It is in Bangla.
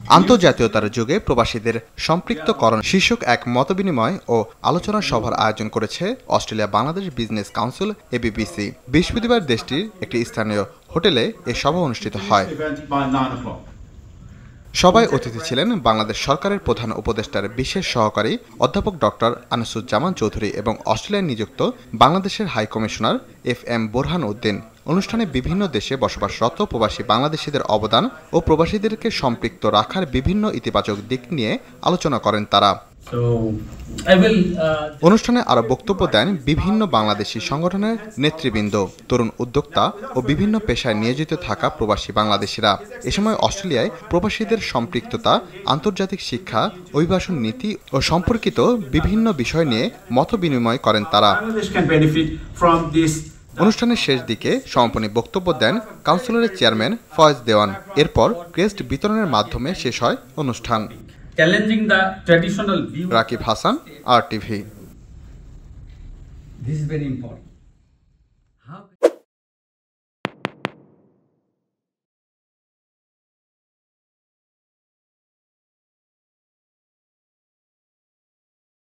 আন্তর্জাতীয়তার যুগে প্রবাসীদের সম্পৃক্তকরণ শীর্ষক এক মতবিনিময় ও আলোচনা সভার আয়োজন করেছে Australia Bangladesh business council ABBC। বৃহস্পতিবার দেশটির একটি স্থানীয় হোটেলে এ সভা অনুষ্ঠিত হয়। সভায় অতিথি ছিলেন বাংলাদেশ সরকারের প্রধান উপদেষ্টার বিশেষ সহকারী অধ্যাপক ডক্টর আনিসুজ্জামান চৌধুরী এবং অস্ট্রেলিয়ায় নিযুক্ত বাংলাদেশের high commissioner FM Borhan Uddin. অনুষ্ঠানে বিভিন্ন দেশে বসবাসরত প্রবাসী বাংলাদেশিদের অবদান ও প্রবাসীদেরকে সম্পৃক্ত রাখার বিভিন্ন ইতিবাচক দিক নিয়ে আলোচনা করেন তারা। অনুষ্ঠানে আরো বক্তব্য দেন বিভিন্ন বাংলাদেশি সংগঠনের নেতৃবৃন্দ, তরুণ উদ্যোক্তা ও বিভিন্ন পেশায় নিয়োজিত থাকা প্রবাসী বাংলাদেশিরা। এ সময় অস্ট্রেলিয়ায় প্রবাসীদের সম্পৃক্ততা, আন্তর্জাতিক শিক্ষা, অভিবাসন নীতি ও সম্পর্কিত বিভিন্ন বিষয় নিয়ে মতবিনিময় করেন তারা। অনুষ্ঠানের শেষ দিকে সমাপনী বক্তব্য দেন কাউন্সিলের চেয়ারম্যান ফয়েজ দেওয়ান। এরপর ক্রেস্ট বিতরণের মাধ্যমে শেষ হয় অনুষ্ঠান। Rakib Hasan, RTV। This is very important.